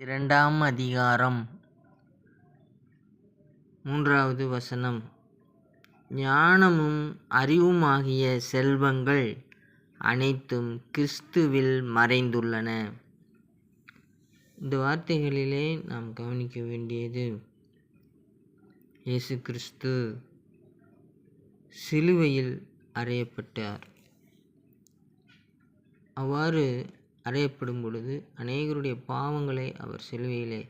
இரண்டாம் அதிகாரம் 3வது வசனம். ஞானமும் அறிவுமாகிய செல்வங்கள் அனைத்தும் கிறிஸ்துவில் மறைந்துள்ளன. இந்த வார்த்தைகளிலே நாம் கவனிக்க வேண்டியது, இயேசு கிறிஸ்து சிலுவையில் அறையப்பட்டார். அவ்வாறு அறையப்படும் பொழுது அநேகருடைய பாவங்களை அவர் சிலுவையிலே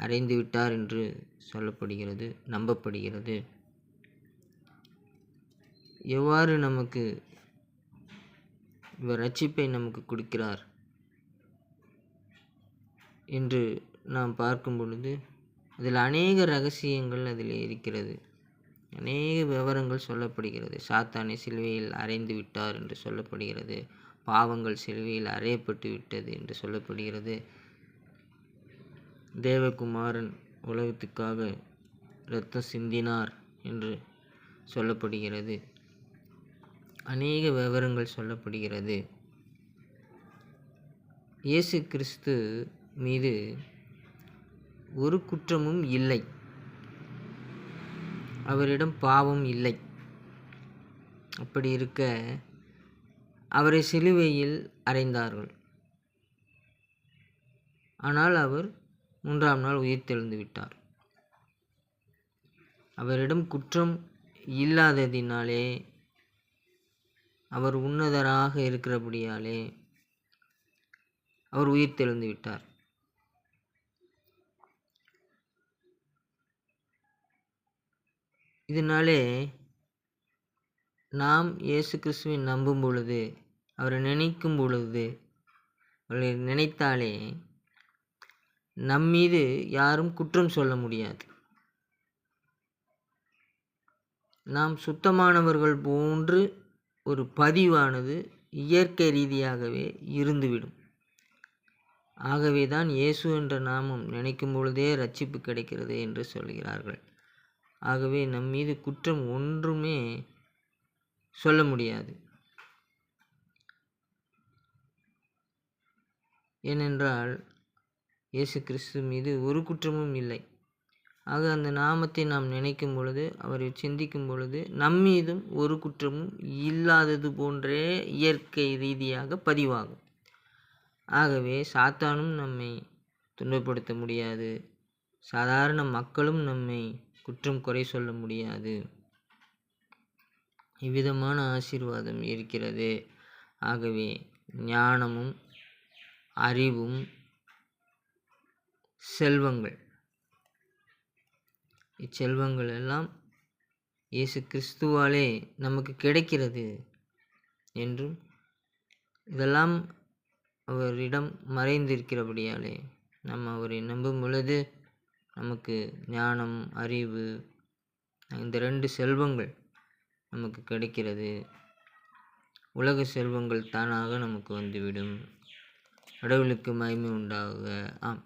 அறைந்து விட்டார் என்று சொல்லப்படுகிறது, நம்பப்படுகிறது. எவ்வாறு நமக்கு இவர் ரட்சிப்பை நமக்கு கொடுக்கிறார் என்று நாம் பார்க்கும் பொழுது அதில் அநேக ரகசியங்கள் அதில் இருக்கிறது, அநேக விவரங்கள் சொல்லப்படுகிறது. சாத்தானை சிலுவையில் அறைந்து விட்டார் என்று சொல்லப்படுகிறது, பாவங்கள் சிலுவையில் அறையப்பட்டு விட்டது என்று சொல்லப்படுகிறது, தேவகுமாரன் உலகத்துக்காக இரத்தம் சிந்தினார் என்று சொல்லப்படுகிறது, அநேக விவரங்கள் சொல்லப்படுகிறது. இயேசு கிறிஸ்து மீது ஒரு குற்றமும் இல்லை, அவரிடம் பாவம் இல்லை. அப்படி இருக்க அவரை சிலுவையில் அறைந்தார்கள். ஆனால் அவர் 3ஆம் நாள் உயிர்த்தெழுந்து விட்டார். அவரிடம் குற்றம் இல்லாததினாலே, அவர் உன்னதராக இருக்கிறபடியாலே அவர் உயிர்த்தெழுந்து விட்டார். இதனாலே நாம் இயேசு கிறிஸ்துவை நம்பும் பொழுது, அவரை நினைக்கும் பொழுது, அவரை நினைத்தாலே நம்மீது யாரும் குற்றம் சொல்ல முடியாது. நாம் சுத்தமானவர்கள் போன்று ஒரு பதிவானது இயற்கை ரீதியாகவே இருந்துவிடும். ஆகவே தான் இயேசு என்ற நாமம் நினைக்கும் பொழுதே ரட்சிப்பு கிடைக்கிறது என்று சொல்கிறார்கள். ஆகவே நம் மீது குற்றம் ஒன்றுமே சொல்ல முடியாது. ஏனென்றால் இயேசு கிறிஸ்து மீது ஒரு குற்றமும் இல்லை. ஆக அந்த நாமத்தை நாம் நினைக்கும் பொழுது, அவரை சிந்திக்கும் பொழுது நம்மீதும் ஒரு குற்றமும் இல்லாதது போன்றே இயற்கை ரீதியாக பதிவாகும். ஆகவே சாத்தானும் நம்மை துன்பப்படுத்த முடியாது, சாதாரண மக்களும் நம்மை குற்றம் குறை சொல்ல முடியாது. இவ்விதமான ஆசீர்வாதம் இருக்கிறது. ஆகவே ஞானமும் அறிவும் செல்வங்கள், இச்செல்வங்கள் எல்லாம் இயேசு கிறிஸ்துவாலே நமக்கு கிடைக்கிறது என்றும், இதெல்லாம் அவரிடம் மறைந்திருக்கிறபடியாலே நாம் அவரை நம்பும் பொழுது நமக்கு ஞானம், அறிவு, இந்த 2 செல்வங்கள் நமக்கு கிடைக்கிறது. உலக செல்வங்கள் தானாக நமக்கு வந்துவிடும். கடவுளுக்கு மகிமை உண்டாகுக. ஆம்.